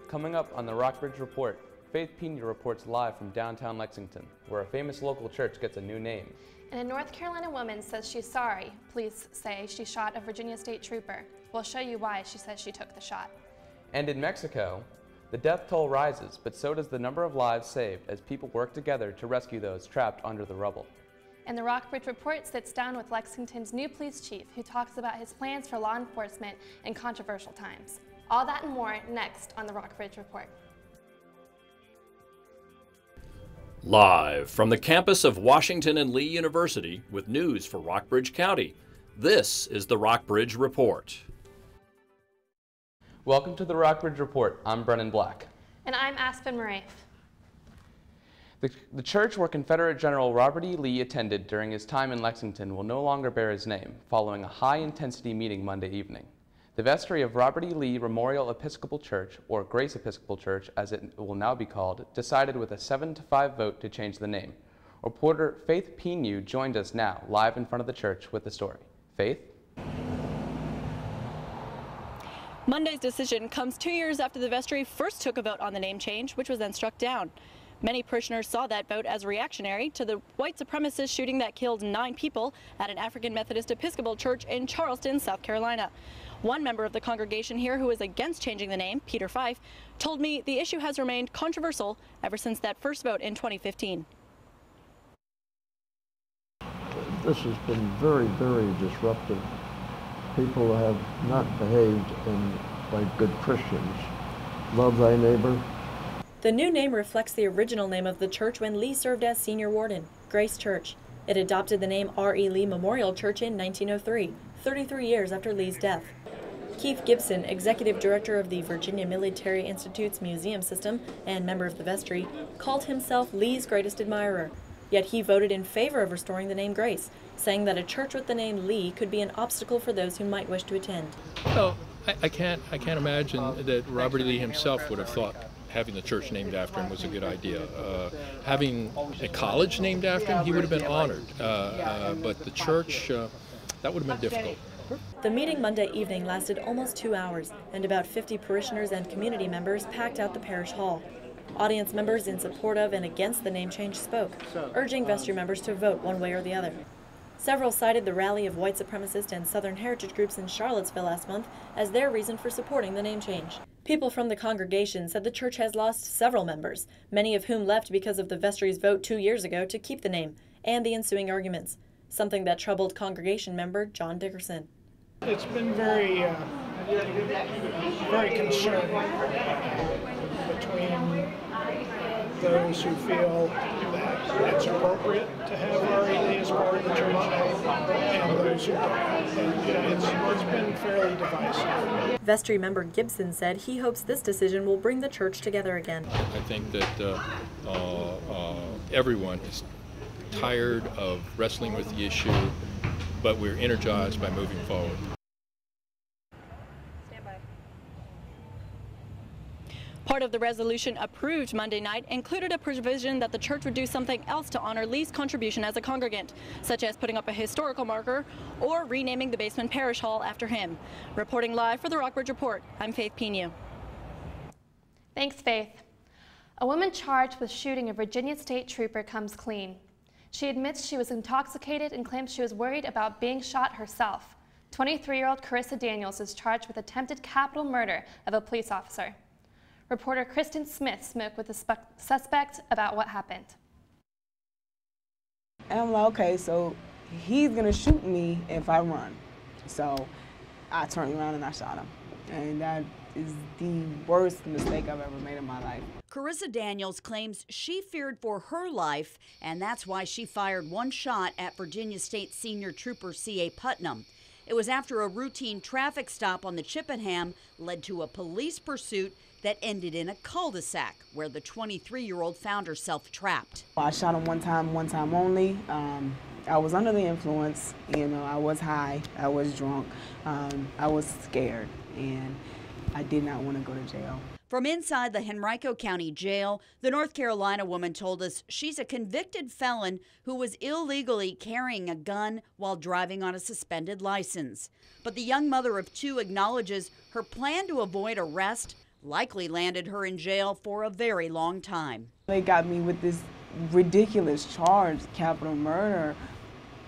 Coming up on the Rockbridge Report, Faith Pena reports live from downtown Lexington, where a famous local church gets a new name. And a North Carolina woman says she's sorry. Police say she shot a Virginia State trooper. We'll show you why she says she took the shot. And in Mexico, the death toll rises, but so does the number of lives saved as people work together to rescue those trapped under the rubble. And the Rockbridge Report sits down with Lexington's new police chief, who talks about his plans for law enforcement in controversial times. All that and more next on the Rockbridge Report. Live from the campus of Washington and Lee University with news for Rockbridge County, this is the Rockbridge Report. Welcome to the Rockbridge Report. I'm Brennan Black. And I'm Aspen Murray. The church where Confederate General Robert E. Lee attended during his time in Lexington will no longer bear his name, following a high-intensity meeting Monday evening. The vestry of Robert E. Lee Memorial Episcopal Church, or Grace Episcopal Church as it will now be called, decided with a 7-5 vote to change the name. Reporter Faith Pena joined us now, live in front of the church with the story. Faith? Monday's decision comes 2 years after the vestry first took a vote on the name change, which was then struck down. Many parishioners saw that vote as reactionary to the white supremacist shooting that killed 9 people at an African Methodist Episcopal church in Charleston, South Carolina. One member of the congregation here who is against changing the name, Peter Fife, told me the issue has remained controversial ever since that first vote in 2015. This has been very, very disruptive. People have not behaved like good Christians. Love thy neighbor. The new name reflects the original name of the church when Lee served as senior warden, Grace Church. It adopted the name R.E. Lee Memorial Church in 1903, 33 years after Lee's death. Keith Gibson, executive director of the Virginia Military Institute's museum system and member of the vestry, called himself Lee's greatest admirer. Yet he voted in favor of restoring the name Grace, saying that a church with the name Lee could be an obstacle for those who might wish to attend. Well, I can't imagine that Robert E. Lee himself would have thought having the church named after him was a good idea. Having a college named after him, he would have been honored. But the church, that would have been difficult. The meeting Monday evening lasted almost 2 hours, and about 50 parishioners and community members packed out the parish hall. Audience members in support of and against the name change spoke, urging vestry members to vote one way or the other. Several cited the rally of white supremacist and Southern heritage groups in Charlottesville last month as their reason for supporting the name change. People from the congregation said the church has lost several members, many of whom left because of the vestry's vote 2 years ago to keep the name and the ensuing arguments, something that troubled congregation member John Dickerson. It's been very concerning between those who feel that it's appropriate to have R.E. Lee as part of the church and those who don't. And, it's been fairly divisive. Vestry member Gibson said he hopes this decision will bring the church together again. I think that everyone is tired of wrestling with the issue, but we're energized by moving forward. Part of the resolution approved Monday night included a provision that the church would do something else to honor Lee's contribution as a congregant, such as putting up a historical marker or renaming the basement parish hall after him. Reporting live for the Rockbridge Report, I'm Faith Pena. Thanks, Faith. A woman charged with shooting a Virginia State trooper comes clean. She admits she was intoxicated and claims she was worried about being shot herself. 23-year-old Carissa Daniels is charged with attempted capital murder of a police officer. Reporter Kristen Smith spoke with the suspect about what happened. And I'm like, okay, so he's gonna shoot me if I run. So I turned around and I shot him. And that is the worst mistake I've ever made in my life. Carissa Daniels claims she feared for her life, and that's why she fired one shot at Virginia State Senior Trooper C.A. Putnam. It was after a routine traffic stop on the Chippenham led to a police pursuit that ended in a cul-de-sac where the 23-year-old found herself trapped. I shot him one time only. I was under the influence, I was high, I was drunk, I was scared, and I did not want to go to jail. From inside the Henrico County Jail, the North Carolina woman told us she's a convicted felon who was illegally carrying a gun while driving on a suspended license. But the young mother of 2 acknowledges her plan to avoid arrest likely landed her in jail for a very long time. They got me with this ridiculous charge, capital murder,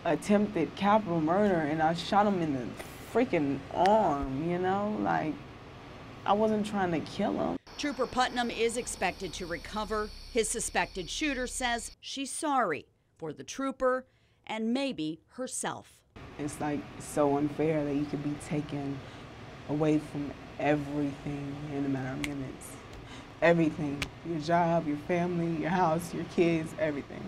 attempted capital murder, and I shot him in the freaking arm, you know? Like, I wasn't trying to kill him. Trooper Putnam is expected to recover. His suspected shooter says she's sorry for the trooper and maybe herself. It's like so unfair that you could be taken away from everything in a matter of minutes. Everything, your job, your family, your house, your kids, everything.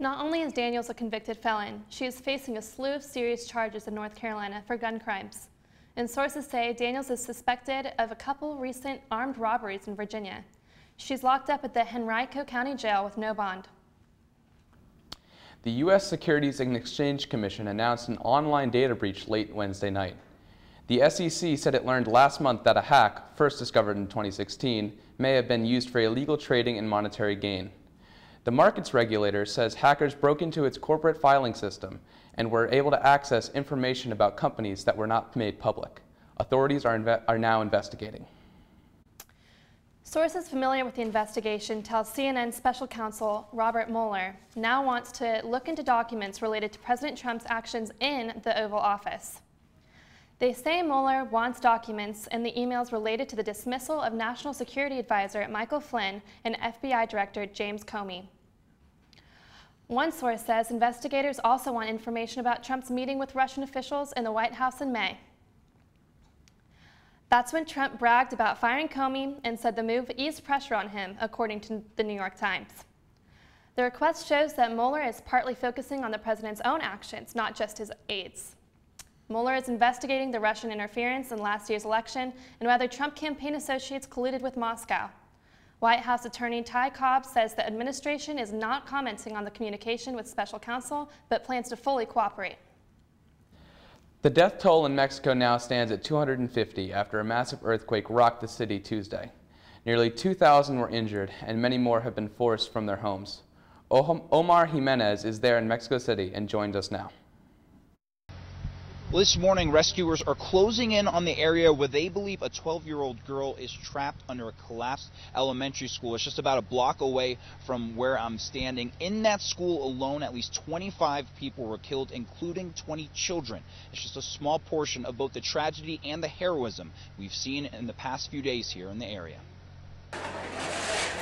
Not only is Daniels a convicted felon, she is facing a slew of serious charges in North Carolina for gun crimes. And sources say Daniels is suspected of a couple recent armed robberies in Virginia. She's locked up at the Henrico County Jail with no bond. The U.S. Securities and Exchange Commission announced an online data breach late Wednesday night. The SEC said it learned last month that a hack, first discovered in 2016, may have been used for illegal trading and monetary gain. The markets regulator says hackers broke into its corporate filing system and were able to access information about companies that were not made public. Authorities are now investigating. Sources familiar with the investigation tell CNN special counsel Robert Mueller now wants to look into documents related to President Trump's actions in the Oval Office. They say Mueller wants documents and the emails related to the dismissal of National Security Advisor Michael Flynn and FBI Director James Comey. One source says investigators also want information about Trump's meeting with Russian officials in the White House in May. That's when Trump bragged about firing Comey and said the move eased pressure on him, according to the New York Times. The request shows that Mueller is partly focusing on the president's own actions, not just his aides. Mueller is investigating the Russian interference in last year's election and whether Trump campaign associates colluded with Moscow. White House Attorney Ty Cobb says the administration is not commenting on the communication with special counsel, but plans to fully cooperate. The death toll in Mexico now stands at 250 after a massive earthquake rocked the city Tuesday. Nearly 2,000 were injured and many more have been forced from their homes. Omar Jimenez is there in Mexico City and joins us now. Well, this morning, rescuers are closing in on the area where they believe a 12-year-old girl is trapped under a collapsed elementary school. It's just about a block away from where I'm standing. In that school alone, at least 25 people were killed, including 20 children. It's just a small portion of both the tragedy and the heroism we've seen in the past few days here in the area.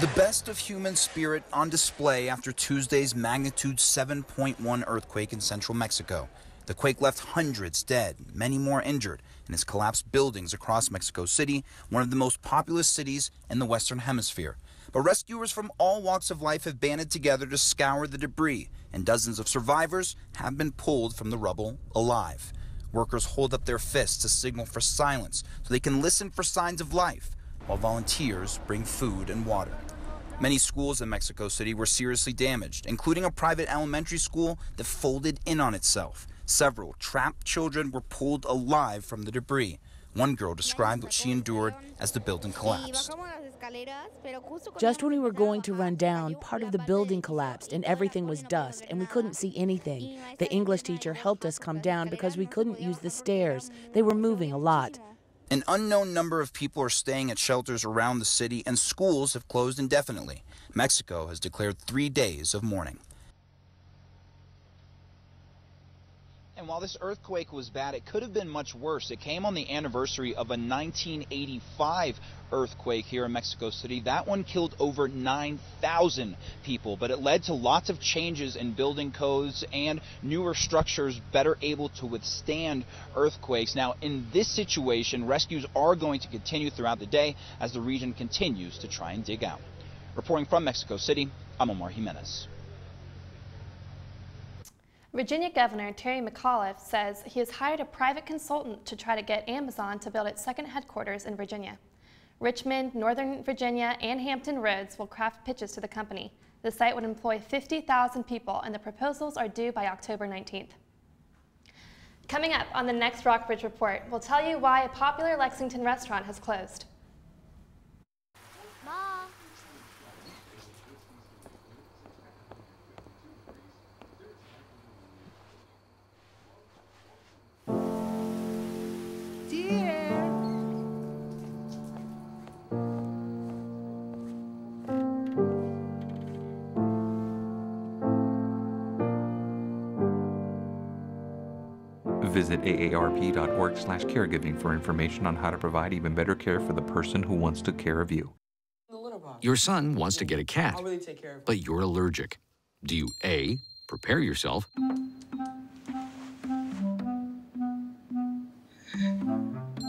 The best of human spirit on display after Tuesday's magnitude 7.1 earthquake in central Mexico. The quake left hundreds dead, many more injured, and has collapsed buildings across Mexico City, one of the most populous cities in the Western Hemisphere. But rescuers from all walks of life have banded together to scour the debris, and dozens of survivors have been pulled from the rubble alive. Workers hold up their fists to signal for silence so they can listen for signs of life, while volunteers bring food and water. Many schools in Mexico City were seriously damaged, including a private elementary school that folded in on itself. Several trapped children were pulled alive from the debris. One girl described what she endured as the building collapsed. Just when we were going to run down, part of the building collapsed and everything was dust and we couldn't see anything. The English teacher helped us come down because we couldn't use the stairs. They were moving a lot. An unknown number of people are staying at shelters around the city and schools have closed indefinitely. Mexico has declared 3 days of mourning. And while this earthquake was bad, it could have been much worse. It came on the anniversary of a 1985 earthquake here in Mexico City. That one killed over 9,000 people, but it led to lots of changes in building codes and newer structures better able to withstand earthquakes. Now, in this situation, rescues are going to continue throughout the day as the region continues to try and dig out. Reporting from Mexico City, I'm Omar Jimenez. Virginia Governor Terry McAuliffe says he has hired a private consultant to try to get Amazon to build its second headquarters in Virginia. Richmond, Northern Virginia, and Hampton Roads will craft pitches to the company. The site would employ 50,000 people, and the proposals are due by October 19th. Coming up on the next Rockbridge Report, we'll tell you why a popular Lexington restaurant has closed. Dear Visit aarp.org/caregiving for information on how to provide even better care for the person who wants to care of you. Your son wants to get a cat, but you're allergic. Do you A, prepare yourself,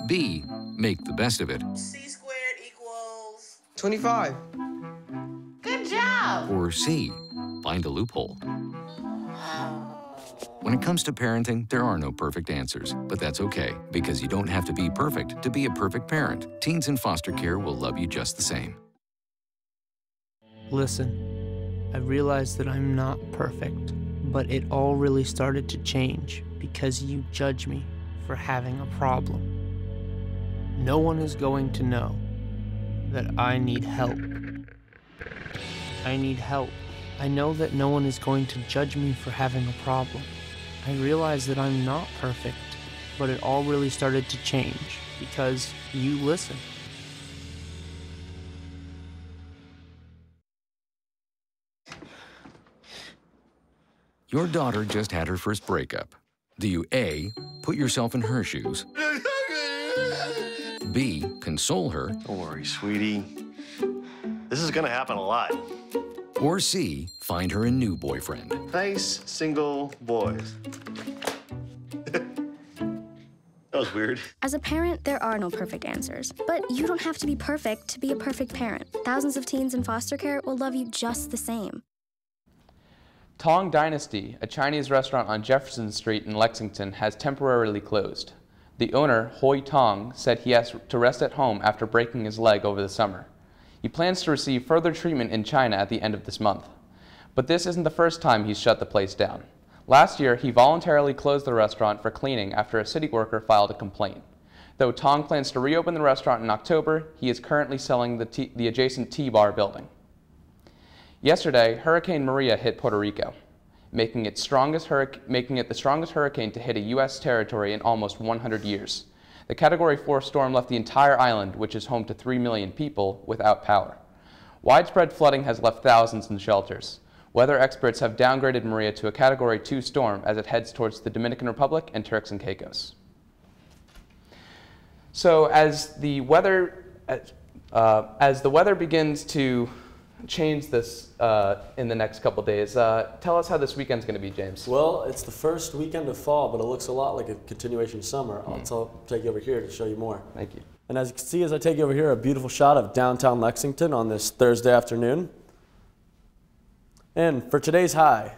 B, make the best of it, C squared equals 25. Good job! or C, find a loophole? When it comes to parenting, there are no perfect answers, but that's okay, because you don't have to be perfect to be a perfect parent. Teens in foster care will love you just the same. Listen, I realize that I'm not perfect, but it all really started to change because you judge me for having a problem. No one is going to know that I need help. I need help. I know that no one is going to judge me for having a problem. I realize that I'm not perfect, but it all really started to change because you listen. Your daughter just had her first breakup. Do you A, put yourself in her shoes, B, console her, don't worry, sweetie. This is gonna happen a lot. or C, find her a new boyfriend? Nice single boys. That was weird. As a parent, there are no perfect answers. But you don't have to be perfect to be a perfect parent. Thousands of teens in foster care will love you just the same. Tong Dynasty, a Chinese restaurant on Jefferson Street in Lexington, has temporarily closed. The owner, Hoi Tong, said he has to rest at home after breaking his leg over the summer. He plans to receive further treatment in China at the end of this month. But this isn't the first time he's shut the place down. Last year, he voluntarily closed the restaurant for cleaning after a city worker filed a complaint. Though Tong plans to reopen the restaurant in October, he is currently selling the adjacent T-Bar building. Yesterday, Hurricane Maria hit Puerto Rico, making it the strongest hurricane to hit a U.S. territory in almost 100 years. The Category 4 storm left the entire island, which is home to 3 million people, without power. Widespread flooding has left thousands in shelters. Weather experts have downgraded Maria to a Category 2 storm as it heads towards the Dominican Republic and Turks and Caicos. So as the weather begins to change this in the next couple days, tell us how this weekend's going to be, James. Well, it's the first weekend of fall, but it looks a lot like a continuation of summer. I'll take you over here to show you more. Thank you. And as you can see, as I take you over here, a beautiful shot of downtown Lexington on this Thursday afternoon. And for today's high,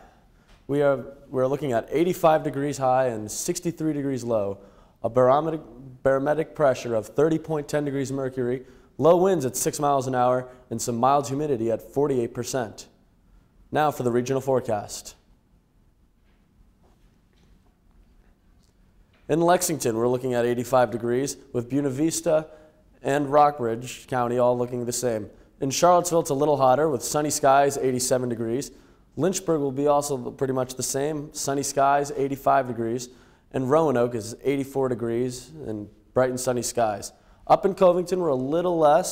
we're looking at 85 degrees high and 63 degrees low, a barometric pressure of 30.10 degrees Mercury, low winds at 6 miles an hour, and some mild humidity at 48%. Now for the regional forecast. In Lexington, we're looking at 85 degrees, with Buena Vista and Rockbridge County all looking the same. In Charlottesville, it's a little hotter, with sunny skies, 87 degrees. Lynchburg will be also pretty much the same, sunny skies, 85 degrees. And Roanoke is 84 degrees and bright and sunny skies. Up in Covington, we're a little a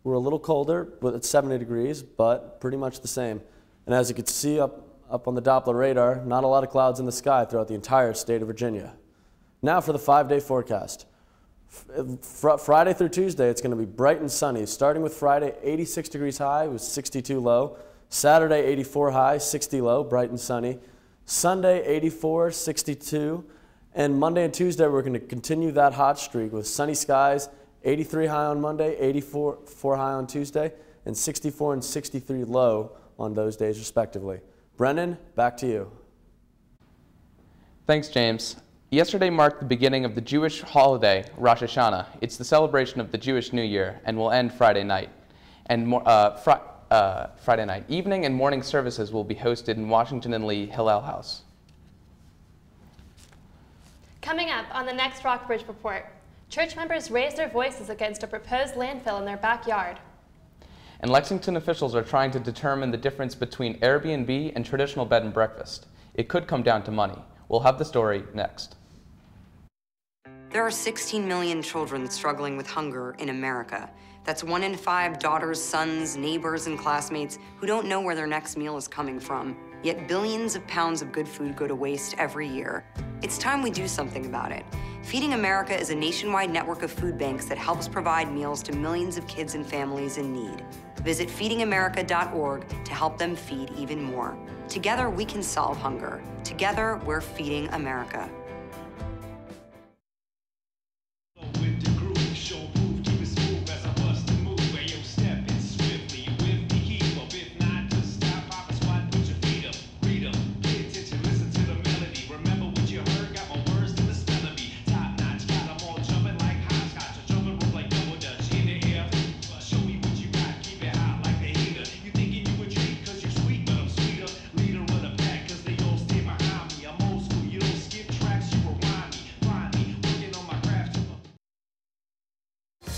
little colder, but it's 70 degrees, but pretty much the same. And as you can see up on the Doppler radar, not a lot of clouds in the sky throughout the entire state of Virginia. Now for the 5-day forecast. Friday through Tuesday, it's going to be bright and sunny. Starting with Friday, 86 degrees high with 62 low. Saturday, 84 high, 60 low, bright and sunny. Sunday, 84, 62. And Monday and Tuesday, we're going to continue that hot streak with sunny skies, 83 high on Monday, 84 high on Tuesday, and 64 and 63 low on those days respectively. Brennan, back to you. Thanks, James. Yesterday marked the beginning of the Jewish holiday, Rosh Hashanah. It's the celebration of the Jewish New Year and will end Friday night. And Friday night. Evening and morning services will be hosted in Washington and Lee Hillel House. Coming up on the next Rockbridge Report, church members raised their voices against a proposed landfill in their backyard. And Lexington officials are trying to determine the difference between Airbnb and traditional bed and breakfast. It could come down to money. We'll have the story next. There are 16 million children struggling with hunger in America. That's 1 in 5 daughters, sons, neighbors, and classmates who don't know where their next meal is coming from. Yet billions of pounds of good food go to waste every year. It's time we do something about it. Feeding America is a nationwide network of food banks that helps provide meals to millions of kids and families in need. Visit feedingamerica.org to help them feed even more. Together, we can solve hunger. Together, we're feeding America.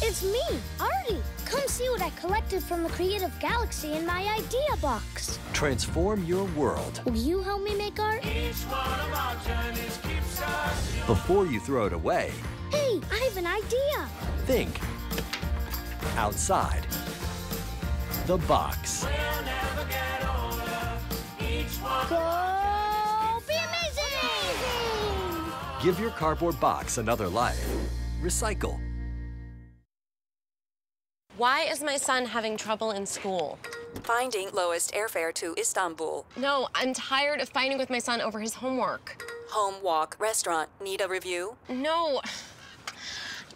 It's me, Artie. Come see what I collected from the Creative Galaxy in my idea box. Transform your world. Will you help me make art? Before you throw it away, Hey, I have an idea. think outside the box. Go be amazing! Give your cardboard box another life. Recycle. Why is my son having trouble in school? Finding lowest airfare to Istanbul. No, I'm tired of fighting with my son over his homework. Home, walk, restaurant. Need a review? No.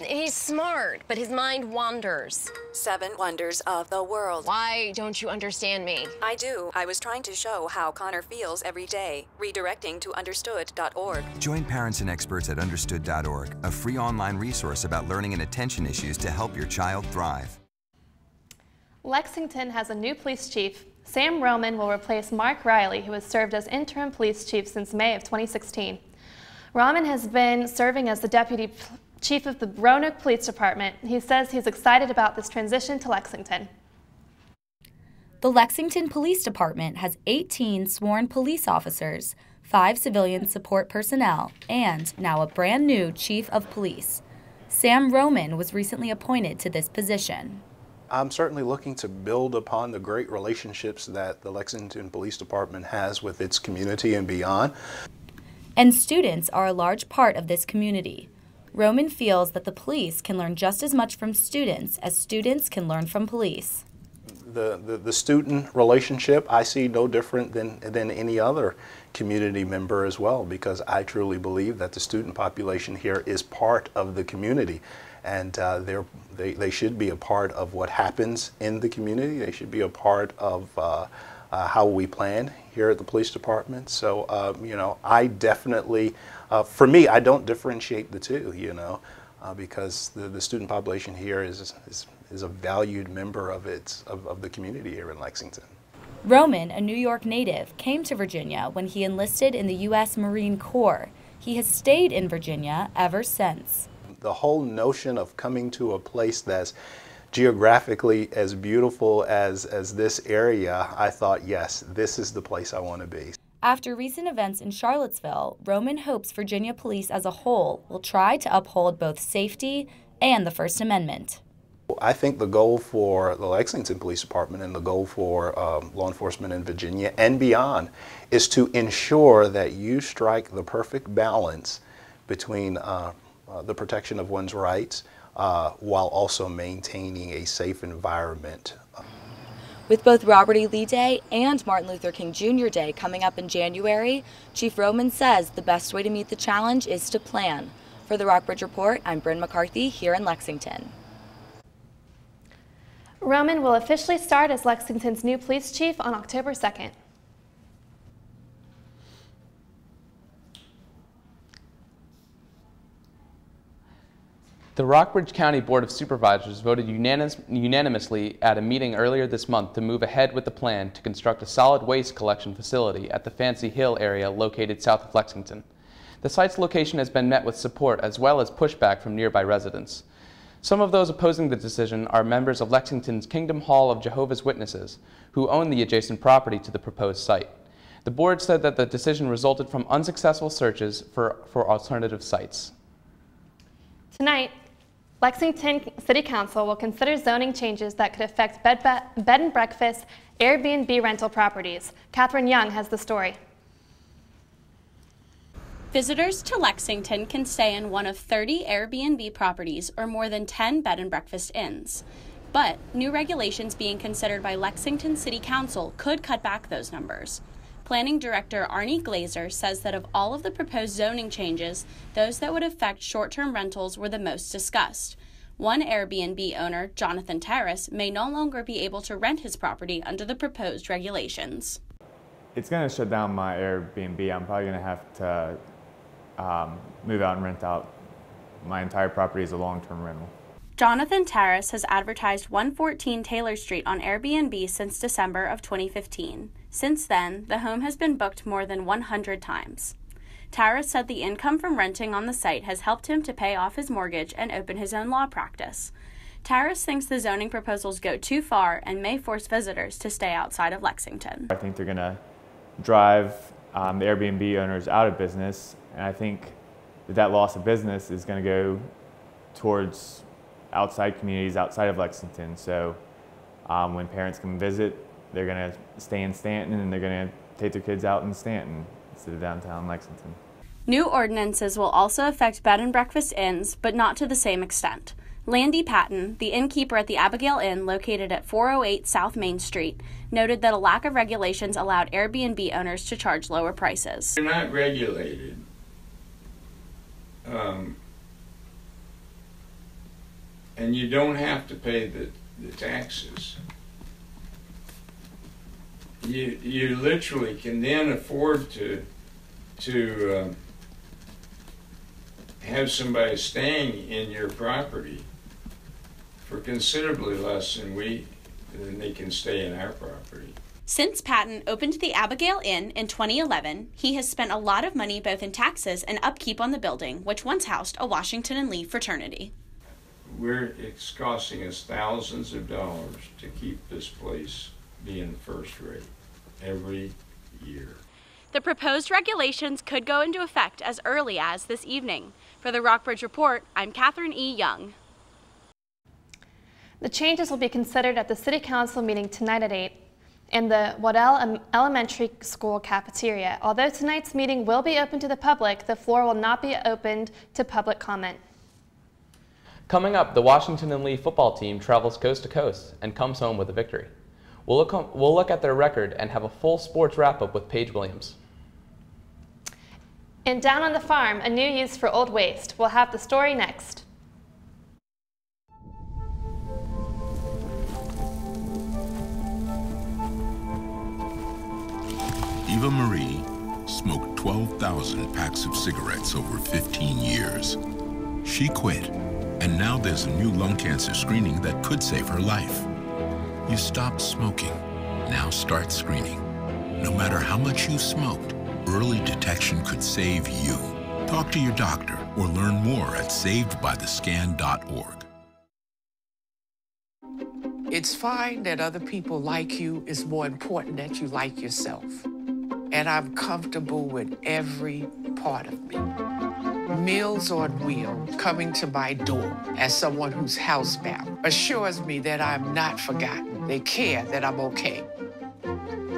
He's smart, but his mind wanders. 7 wonders of the world. Why don't you understand me? I do. I was trying to show how Connor feels every day. Redirecting to understood.org. Join parents and experts at understood.org, a free online resource about learning and attention issues to help your child thrive. Lexington has a new police chief. Sam Roman will replace Mark Riley, who has served as interim police chief since May of 2016. Roman has been serving as the deputy chief of the Roanoke Police Department. He says he's excited about this transition to Lexington. The Lexington Police Department has 18 sworn police officers, 5 civilian support personnel, and now a brand new chief of police. Sam Roman was recently appointed to this position. I'm certainly looking to build upon the great relationships that the Lexington Police Department has with its community and beyond. And students are a large part of this community. Roman feels that the police can learn just as much from students as students can learn from police. The student relationship I see no different than any other community member as well, because I truly believe that the student population here is part of the community, and they should be a part of what happens in the community. They should be a part of how we plan here at the police department. So you know, I definitely, for me, I don't differentiate the two, you know, because the student population here is a valued member of the community here in Lexington. Roman, a New York native, came to Virginia when he enlisted in the U.S. Marine Corps. He has stayed in Virginia ever since. The whole notion of coming to a place that's geographically as beautiful as this area, I thought, yes, this is the place I want to be. After recent events in Charlottesville, Roman hopes Virginia police as a whole will try to uphold both safety and the First Amendment. I think the goal for the Lexington Police Department and the goal for law enforcement in Virginia and beyond is to ensure that you strike the perfect balance between the protection of one's rights while also maintaining a safe environment. With both Robert E. Lee Day and Martin Luther King Jr. Day coming up in January, Chief Roman says the best way to meet the challenge is to plan. For the Rockbridge Report, I'm Bryn McCarthy here in Lexington. Roman will officially start as Lexington's new police chief on October 2nd. The Rockbridge County Board of Supervisors voted unanimously at a meeting earlier this month to move ahead with the plan to construct a solid waste collection facility at the Fancy Hill area located south of Lexington. The site's location has been met with support as well as pushback from nearby residents. Some of those opposing the decision are members of Lexington's Kingdom Hall of Jehovah's Witnesses, who own the adjacent property to the proposed site. The board said that the decision resulted from unsuccessful searches for alternative sites. Tonight, Lexington City Council will consider zoning changes that could affect bed and breakfast, Airbnb rental properties. Catherine Young has the story. Visitors to Lexington can stay in one of 30 Airbnb properties or more than 10 bed and breakfast inns. But new regulations being considered by Lexington City Council could cut back those numbers. Planning Director Arnie Glazer says that of all of the proposed zoning changes, those that would affect short-term rentals were the most discussed. One Airbnb owner, Jonathan Terrace, may no longer be able to rent his property under the proposed regulations. It's going to shut down my Airbnb. I'm probably going to have to move out and rent out my entire property as a long-term rental. Jonathan Terrace has advertised 114 Taylor Street on Airbnb since December of 2015. Since then, the home has been booked more than 100 times. Terrace said the income from renting on the site has helped him to pay off his mortgage and open his own law practice. Terrace thinks the zoning proposals go too far and may force visitors to stay outside of Lexington. I think they're going to drive the Airbnb owners out of business, and I think that loss of business is going to go towards outside communities outside of Lexington. So when parents come visit, they're going to stay in Stanton and they're going to take their kids out in Stanton instead of downtown Lexington. New ordinances will also affect bed and breakfast inns, but not to the same extent. Landy Patton, the innkeeper at the Abigail Inn located at 408 South Main Street, noted that a lack of regulations allowed Airbnb owners to charge lower prices. They're not regulated. And you don't have to pay the taxes. You literally can then afford to have somebody staying in your property for considerably less than they can stay in our property. Since Patton opened the Abigail Inn in 2011, he has spent a lot of money both in taxes and upkeep on the building, which once housed a Washington and Lee fraternity. It's costing us thousands of dollars to keep this place being first rate every year. The proposed regulations could go into effect as early as this evening. For the Rockbridge Report, I'm Catherine E. Young. The changes will be considered at the City Council meeting tonight at 8 in the Waddell Elementary School cafeteria. Although tonight's meeting will be open to the public, the floor will not be opened to public comment. Coming up, the Washington and Lee football team travels coast to coast and comes home with a victory. We'll look at their record and have a full sports wrap-up with Paige Williams. And down on the farm, a new use for old waste. We'll have the story next. Eva Marie smoked 12,000 packs of cigarettes over 15 years. She quit, and now there's a new lung cancer screening that could save her life. You stopped smoking. Now start screening. No matter how much you smoked, early detection could save you. Talk to your doctor or learn more at savedbythescan.org. It's fine that other people like you. It's more important that you like yourself. And I'm comfortable with every part of me. Meals on Wheels coming to my door as someone who's housebound assures me that I'm not forgotten. They care that I'm okay.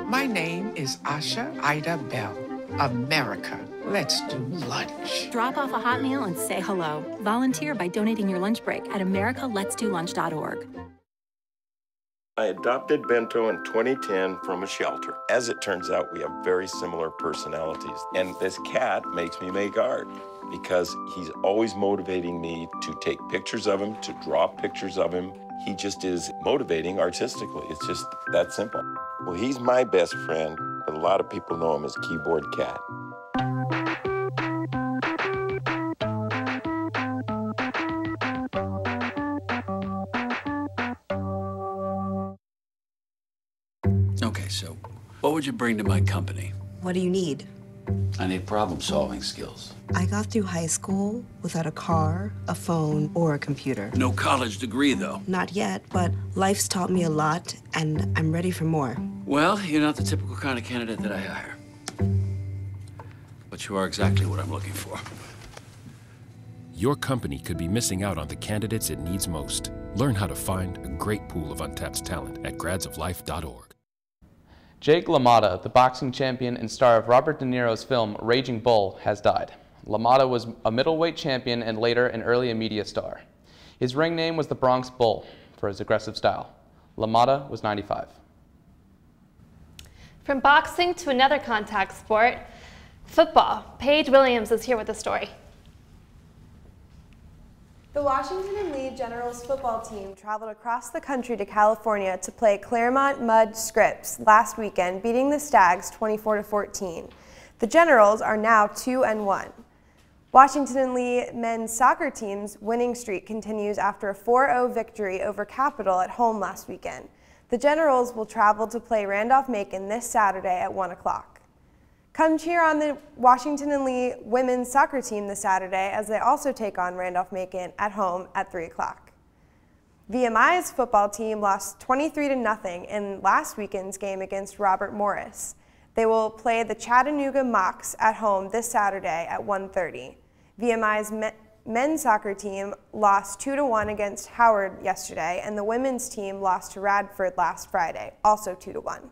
My name is Asha Ida Bell. America, let's do lunch. Drop off a hot meal and say hello. Volunteer by donating your lunch break at americaletsdolunch.org. I adopted Bento in 2010 from a shelter. As it turns out, we have very similar personalities. And this cat makes me make art because he's always motivating me to take pictures of him, to draw pictures of him. He just is motivating artistically. It's just that simple. Well, he's my best friend, but a lot of people know him as Keyboard Cat. Okay, so what would you bring to my company? What do you need? I need problem-solving skills. I got through high school without a car, a phone, or a computer. No college degree, though. Not yet, but life's taught me a lot, and I'm ready for more. Well, you're not the typical kind of candidate that I hire. But you are exactly what I'm looking for. your company could be missing out on the candidates it needs most. Learn how to find a great pool of untapped talent at gradsoflife.org. Jake LaMotta, the boxing champion and star of Robert De Niro's film Raging Bull, has died. LaMotta was a middleweight champion and later an early media star. His ring name was the Bronx Bull for his aggressive style. LaMotta was 95. From boxing to another contact sport, football. Paige Williams is here with the story. The Washington and Lee Generals football team traveled across the country to California to play Claremont Mud Scripps last weekend, beating the Stags 24-14. The Generals are now 2-1. Washington and Lee men's soccer team's winning streak continues after a 4-0 victory over Capital at home last weekend. The Generals will travel to play Randolph-Macon this Saturday at 1 o'clock. Come cheer on the Washington and Lee women's soccer team this Saturday as they also take on Randolph-Macon at home at 3 o'clock. VMI's football team lost 23-0 in last weekend's game against Robert Morris. They will play the Chattanooga Mocs at home this Saturday at 1:30. VMI's men's soccer team lost 2-1 against Howard yesterday, and the women's team lost to Radford last Friday, also 2-1.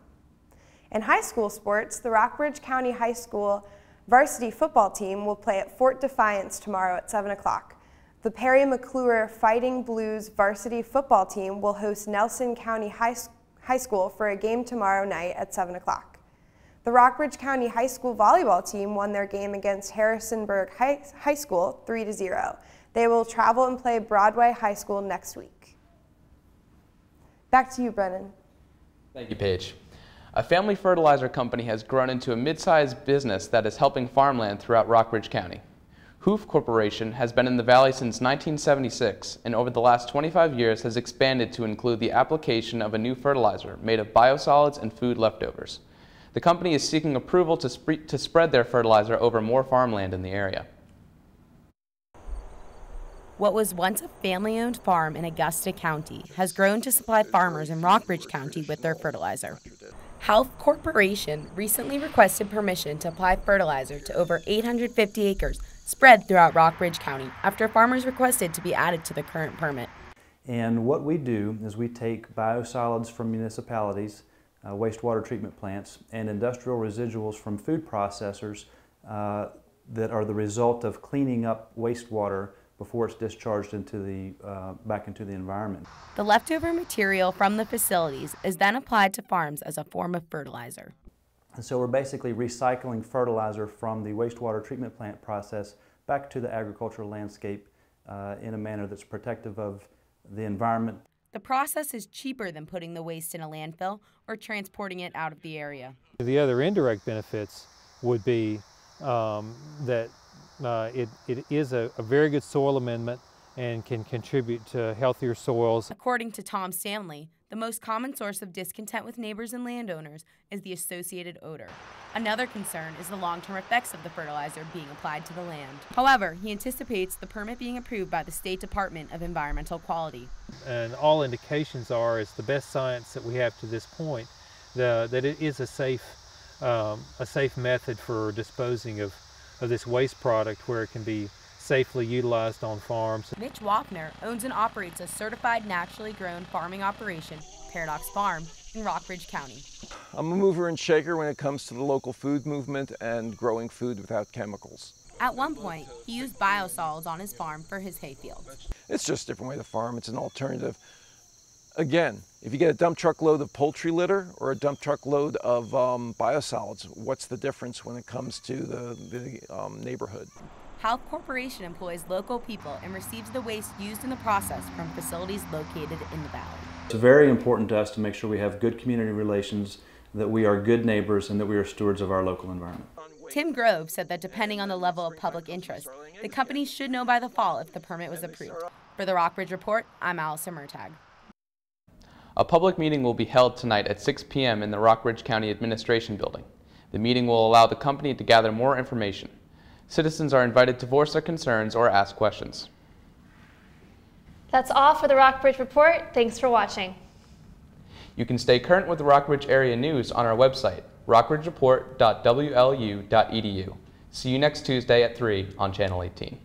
In high school sports, the Rockbridge County High School varsity football team will play at Fort Defiance tomorrow at 7 o'clock. The Perry McClure Fighting Blues varsity football team will host Nelson County High School for a game tomorrow night at 7 o'clock. The Rockbridge County High School volleyball team won their game against Harrisonburg High School 3-0. They will travel and play Broadway High School next week. Back to you, Brennan. Thank you, Paige. A family fertilizer company has grown into a mid-sized business that is helping farmland throughout Rockbridge County. Hoof Corporation has been in the valley since 1976 and over the last 25 years has expanded to include the application of a new fertilizer made of biosolids and food leftovers. The company is seeking approval to spread their fertilizer over more farmland in the area. What was once a family-owned farm in Augusta County has grown to supply farmers in Rockbridge County with their fertilizer. Health Corporation recently requested permission to apply fertilizer to over 850 acres spread throughout Rockbridge County after farmers requested to be added to the current permit. And what we do is we take biosolids from municipalities, wastewater treatment plants, and industrial residuals from food processors that are the result of cleaning up wastewater before it's discharged into back into the environment. The leftover material from the facilities is then applied to farms as a form of fertilizer. And so we're basically recycling fertilizer from the wastewater treatment plant process back to the agricultural landscape in a manner that's protective of the environment. The process is cheaper than putting the waste in a landfill or transporting it out of the area. The other indirect benefits would be that it is a very good soil amendment and can contribute to healthier soils. According to Tom Stanley, the most common source of discontent with neighbors and landowners is the associated odor. Another concern is the long-term effects of the fertilizer being applied to the land. However, he anticipates the permit being approved by the State Department of Environmental Quality. And all indications are, it's the best science that we have to this point, that it is a safe method for disposing of this waste product where it can be safely utilized on farms. Mitch Wapner owns and operates a certified naturally grown farming operation, Paradox Farm, in Rockbridge County. I'm a mover and shaker when it comes to the local food movement and growing food without chemicals. At one point, he used biosolids on his farm for his hayfield. It's just a different way to farm. It's an alternative. Again, if you get a dump truck load of poultry litter or a dump truck load of biosolids, what's the difference when it comes to the neighborhood? Health Corporation employs local people and receives the waste used in the process from facilities located in the valley. It's very important to us to make sure we have good community relations, that we are good neighbors, and that we are stewards of our local environment. Tim Grove said that depending on the level of public interest, the company should know by the fall if the permit was approved. For the Rockbridge Report, I'm Allison Murtagh. A public meeting will be held tonight at 6 p.m. in the Rockbridge County Administration Building. The meeting will allow the company to gather more information. Citizens are invited to voice their concerns or ask questions. That's all for the Rockbridge Report. Thanks for watching. You can stay current with the Rockbridge area news on our website, rockbridgereport.wlu.edu. See you next Tuesday at 3 on Channel 18.